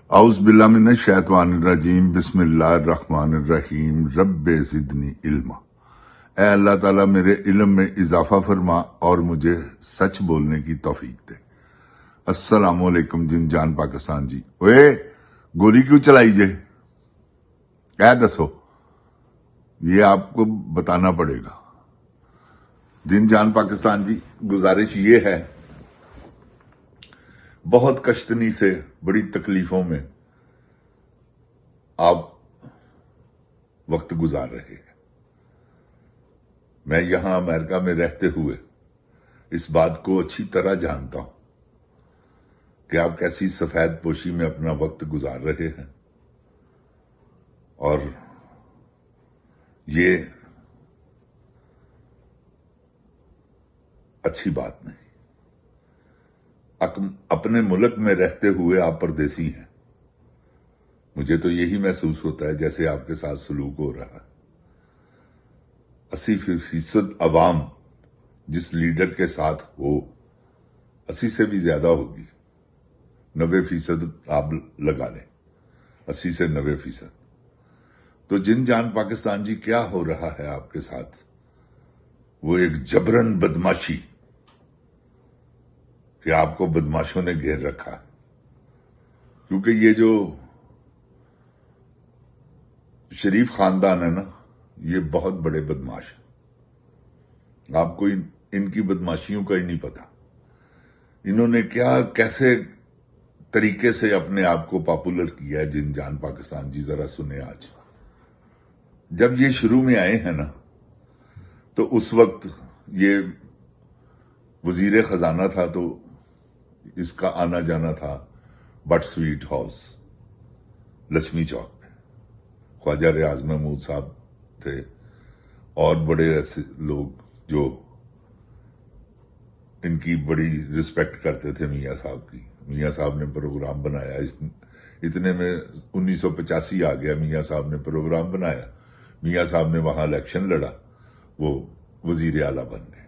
اعوذ باللہ من الشیطان الرجیم بسم اللہ الرحمن الرحیم رب زدنی علما۔ اے اللہ تعالیٰ میرے علم میں اضافہ فرما اور مجھے سچ بولنے کی توفیق دے۔ السلام علیکم جن جان پاکستان جی۔ اوے گولی کیوں چلائی جے؟ کیا دسو، یہ آپ کو بتانا پڑے گا۔ جن جان پاکستان جی، گزارش یہ ہے، بہت کشتنی سے بڑی تکلیفوں میں آپ وقت گزار رہے ہیں۔ میں یہاں امریکہ میں رہتے ہوئے اس بات کو اچھی طرح جانتا ہوں کہ آپ کیسی سفید پوشی میں اپنا وقت گزار رہے ہیں، اور یہ اچھی بات نہیں۔ اپنے ملک میں رہتے ہوئے آپ پردیسی ہیں۔ مجھے تو یہی محسوس ہوتا ہے جیسے آپ کے ساتھ سلوک ہو رہا ہے۔ 80% عوام جس لیڈر کے ساتھ ہو، 80 سے بھی زیادہ ہوگی، 90% آپ لگا لیں، 80 سے 90%۔ تو جن جان پاکستان جی، کیا ہو رہا ہے آپ کے ساتھ؟ وہ ایک جبرن بدماشی کہ آپ کو بدماشوں نے گھیر رکھا ہے، کیونکہ یہ جو شریف خاندان ہے نا، یہ بہت بڑے بدماش ہیں۔ آپ کو ان کی بدماشیوں کا ہی نہیں پتا۔ انہوں نے کیسے طریقے سے اپنے آپ کو پاپولر کیا ہے۔ جن جان پاکستان جی ذرا سنیں، آج جب یہ شروع میں آئے ہیں نا، تو اس وقت یہ وزیر خزانہ تھا، تو اس کا آنا جانا تھا بٹ سویٹ ہاؤس، لکشمی چوک پہ۔ خواجہ ریاض محمود صاحب تھے اور بڑے ایسے لوگ جو ان کی بڑی رسپیکٹ کرتے تھے میاں صاحب کی۔ میاں صاحب نے پروگرام بنایا، اتنے میں 1985 آ گیا، میاں صاحب نے پروگرام بنایا، میاں صاحب نے وہاں الیکشن لڑا، وہ وزیر اعلیٰ بن گئے۔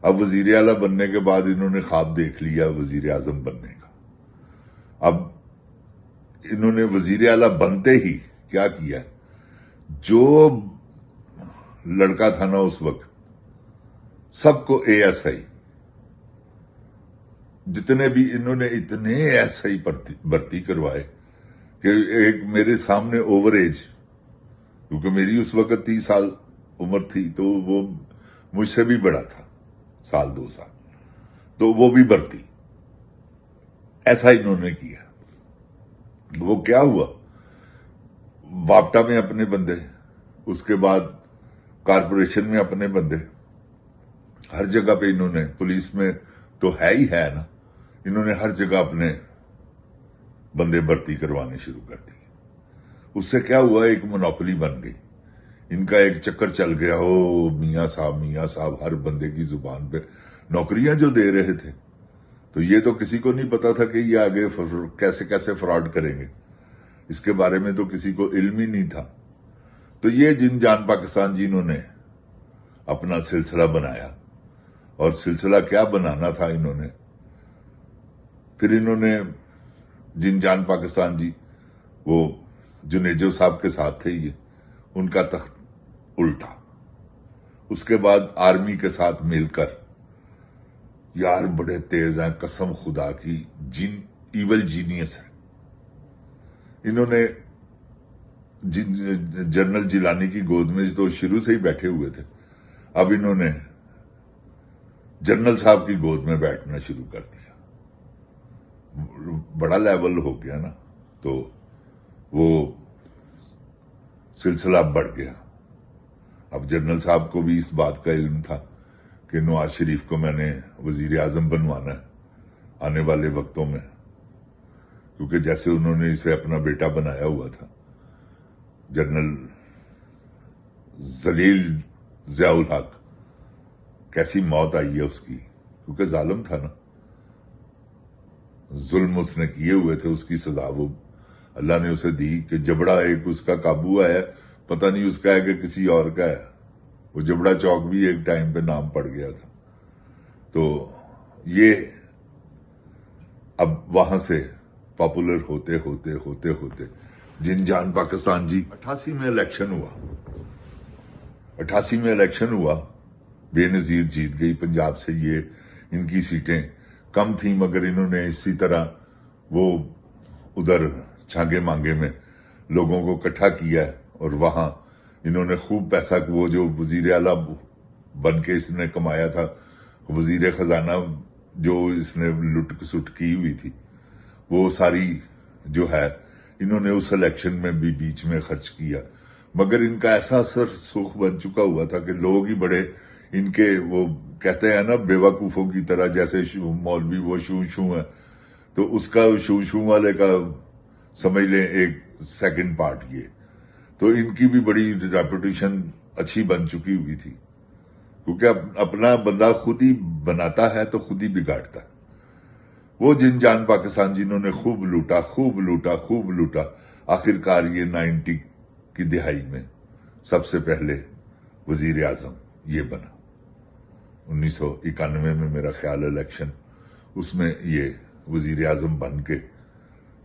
اب وزیر اعلیٰ بننے کے بعد انہوں نے خواب دیکھ لیا وزیر اعظم بننے کا۔ اب انہوں نے وزیر اعلیٰ بنتے ہی کیا کیا، جو لڑکا تھا نا اس وقت، سب کو ASI، جتنے بھی انہوں نے اتنے ASI بھرتی کروائے کہ ایک میرے سامنے اوور ایج، کیونکہ میری اس وقت 30 سال عمر تھی، تو وہ مجھ سے بھی بڑا تھا، 2 سال، تو وہ بھی بھرتی۔ ایسا انہوں نے کیا۔ وہ کیا ہوا، واپٹا میں اپنے بندے، اس کے بعد کارپوریشن میں اپنے بندے، ہر جگہ پہ انہوں نے، پولیس میں تو ہے ہی ہے نا، انہوں نے ہر جگہ اپنے بندے بھرتی کروانے شروع کر دیے۔ اس سے کیا ہوا، ایک مونوپلی بن گئی، ان کا ایک چکر چل گیا۔ او میاں صاحب ہر بندے کی زبان پہ نوکریاں جو دے رہے تھے، تو یہ تو کسی کو نہیں پتا تھا کہ یہ آگے کیسے فراڈ کریں گے، اس کے بارے میں تو کسی کو علم ہی نہیں تھا۔ تو یہ جن جان پاکستان جی، انہوں نے اپنا سلسلہ بنایا، اور سلسلہ کیا بنانا تھا انہوں نے، پھر انہوں نے جن جان پاکستان جی، وہ جنیجو صاحب کے ساتھ تھے، یہ ان کا تخت الٹا۔ اس کے بعد آرمی کے ساتھ مل کر، یار بڑے تیز ہیں قسم خدا کی، ایول جینیس ہے۔ انہوں نے جنرل جیلانی کی گود میں تو شروع سے ہی بیٹھے ہوئے تھے، اب انہوں نے جنرل صاحب کی گود میں بیٹھنا شروع کر دیا۔ بڑا لیول ہو گیا نا، تو وہ سلسلہ بڑھ گیا۔ اب جنرل صاحب کو بھی اس بات کا علم تھا کہ نواز شریف کو میں نے وزیر اعظم بنوانا ہے آنے والے وقتوں میں، کیونکہ جیسے انہوں نے اسے اپنا بیٹا بنایا ہوا تھا، جنرل ذلیل ضیاء الحق، کیسی موت آئی ہے اس کی، کیونکہ ظالم تھا نا، ظلم اس نے کیے ہوئے تھے، اس کی سزا وہ اللہ نے اسے دی کہ جبڑا ایک اس کا قابو آیا، پتہ نہیں اس کا ہے کہ کسی اور کا ہے۔ وہ جبڑا چوک بھی ایک ٹائم پہ نام پڑ گیا تھا۔ تو یہ اب وہاں سے پاپولر ہوتے ہوتے ہوتے ہوتے جن جان پاکستان جی 88 میں الیکشن ہوا، بے نظیر جیت گئی پنجاب سے. یہ ان کی سیٹیں کم تھیں مگر انہوں نے اسی طرح وہ ادھر چھانگے مانگے میں لوگوں کو اکٹھا کیا اور وہاں انہوں نے خوب پیسہ، وہ جو وزیر اعلیٰ بن کے اس نے کمایا تھا، وزیر خزانہ جو اس نے لٹ سٹ کی ہوئی تھی، وہ ساری جو ہے انہوں نے اس الیکشن میں بھی بیچ میں خرچ کیا. مگر ان کا ایسا اثر سوکھ بن چکا ہوا تھا کہ لوگ ہی بڑے ان کے، وہ کہتے ہیں نا بیوقوفوں کی طرح، جیسے مولوی وہ شو شو ہے، تو اس کا شو شو والے کا سمجھ لیں ایک سیکنڈ پارٹ یہ. تو ان کی بھی بڑی ریپوٹیشن اچھی بن چکی ہوئی تھی، کیونکہ اپنا بندہ خود ہی بناتا ہے تو خود ہی بگاڑتا ہے. وہ جن جان پاکستان جنہوں نے خوب لوٹا، آخر کار یہ 90 کی دہائی میں سب سے پہلے وزیر اعظم یہ بنا. 1991 میں میرا خیال الیکشن، اس میں یہ وزیر اعظم بن کے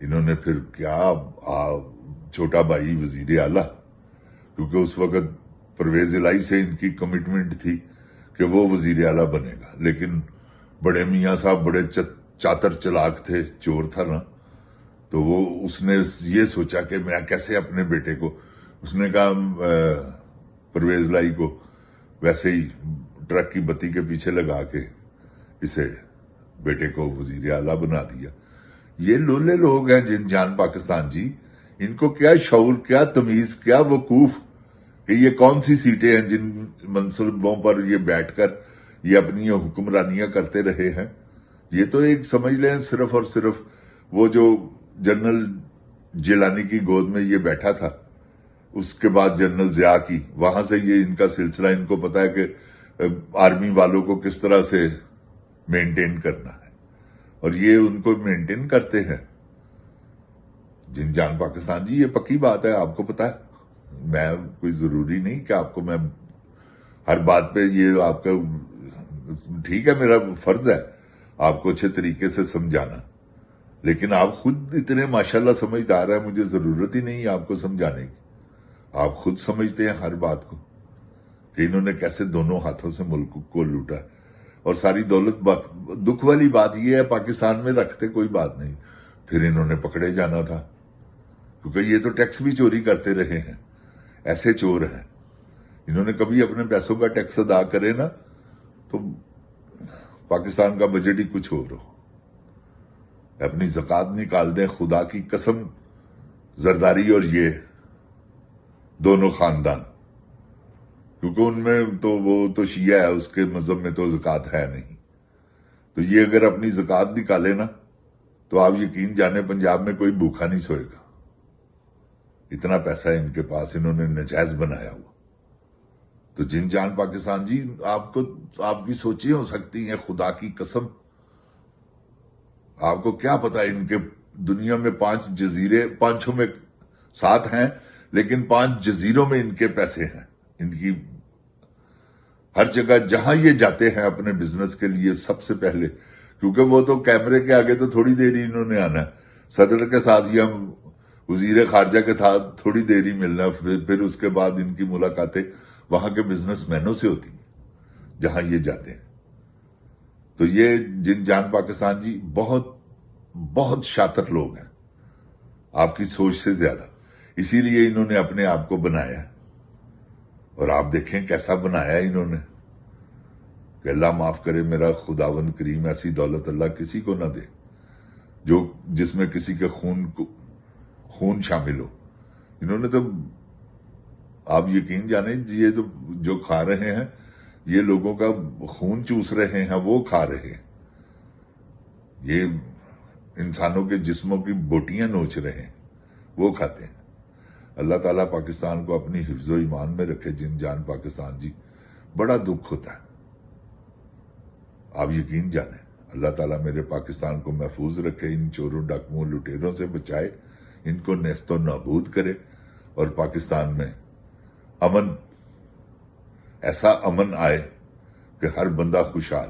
انہوں نے پھر کیا چھوٹا بھائی وزیر اعلیٰ، کیونکہ اس وقت پرویز الہی سے ان کی کمٹمنٹ تھی کہ وہ وزیر اعلیٰ بنے گا. لیکن بڑے میاں صاحب بڑے چاتر چلاک تھے، چور تھا نا، تو وہ اس نے یہ سوچا کہ میں کیسے اپنے بیٹے کو، اس نے کہا پرویز الہی کو ویسے ہی ٹرک کی بتی کے پیچھے لگا کے اسے بیٹے کو وزیر اعلیٰ بنا دیا. یہ لولے لوگ ہیں جن جان پاکستان جی، ان کو کیا شعور، کیا تمیز، کیا وقوف کہ یہ کون سی سیٹیں ہیں جن منصبوں پر یہ بیٹھ کر یہ اپنی حکمرانیاں کرتے رہے ہیں. یہ تو ایک سمجھ لیں صرف اور صرف وہ جو جنرل جیلانی کی گود میں یہ بیٹھا تھا، اس کے بعد جنرل ضیاء کی، وہاں سے یہ ان کا سلسلہ، ان کو پتا ہے کہ آرمی والوں کو کس طرح سے مینٹین کرنا ہے، اور یہ ان کو مینٹین کرتے ہیں. جن جان پاکستان جی، یہ پکی بات ہے، آپ کو پتا ہے. میں کوئی ضروری نہیں کہ آپ کو میں ہر بات پہ یہ آپ کا، ٹھیک ہے میرا فرض ہے آپ کو اچھے طریقے سے سمجھانا، لیکن آپ خود اتنے ماشاءاللہ سمجھدار ہیں، مجھے ضرورت ہی نہیں آپ کو سمجھانے کی. آپ خود سمجھتے ہیں ہر بات کو کہ انہوں نے کیسے دونوں ہاتھوں سے ملک کو لوٹا، اور ساری دولت. دکھ والی بات یہ ہے پاکستان میں رکھتے کوئی بات نہیں، پھر انہوں نے پکڑے جانا تھا، کیونکہ یہ تو ٹیکس بھی چوری کرتے رہے ہیں. ایسے چور ہیں، انہوں نے کبھی اپنے پیسوں کا ٹیکس ادا کرے نا تو پاکستان کا بجٹ ہی کچھ اور ہو. اپنی زکوٰۃ نکال دیں، خدا کی قسم. زرداری اور یہ دونوں خاندان، کیونکہ ان میں تو وہ تو شیعہ ہے، اس کے مذہب میں تو زکوٰۃ ہے نہیں، تو یہ اگر اپنی زکوٰۃ نکالے نا تو آپ یقین جانے پنجاب میں کوئی بھوکا نہیں سوئے گا. اتنا پیسہ ان کے پاس، انہوں نے نجائز بنایا ہوا. تو جن جان پاکستان جی، آپ کی سوچیں ہو سکتی ہیں، خدا کی قسم آپ کو کیا پتا ان کے دنیا میں 5 جزیرے، 5 میں 7 ہیں، لیکن 5 جزیروں میں ان کے پیسے ہیں. ان کی ہر جگہ جہاں یہ جاتے ہیں اپنے بزنس کے لیے سب سے پہلے، کیونکہ وہ تو کیمرے کے آگے تو تھوڑی دیر ہی انہوں نے آنا ہے، صدر کے ساتھ یا وزیر خارجہ کے ساتھ تھوڑی دیر ہی ملنا، پھر اس کے بعد ان کی ملاقاتیں وہاں کے بزنس مینوں سے ہوتی ہیں جہاں یہ جاتے ہیں. تو یہ جن جان پاکستان جی بہت شاطر لوگ ہیں، آپ کی سوچ سے زیادہ. اسی لیے انہوں نے اپنے آپ کو بنایا، اور آپ دیکھیں کیسا بنایا انہوں نے کہ اللہ معاف کرے میرا خداوند کریم ایسی دولت اللہ کسی کو نہ دے جس میں کسی کے خون شامل ہو. انہوں نے تو، آپ یقین جانیں، یہ تو جو کھا رہے ہیں، یہ لوگوں کا خون چوس رہے ہیں، وہ کھا رہے ہیں. یہ انسانوں کے جسموں کی بوٹیاں نوچ رہے ہیں، وہ کھاتے ہیں. اللہ تعالیٰ پاکستان کو اپنی حفظ و ایمان میں رکھے. جن جان پاکستان جی، بڑا دکھ ہوتا ہے، آپ یقین جانیں. اللہ تعالیٰ میرے پاکستان کو محفوظ رکھے، ان چوروں ڈاکوؤں لٹیروں سے بچائے، ان کو نیست و نابود کرے، اور پاکستان میں ایسا امن آئے کہ ہر بندہ خوشحال.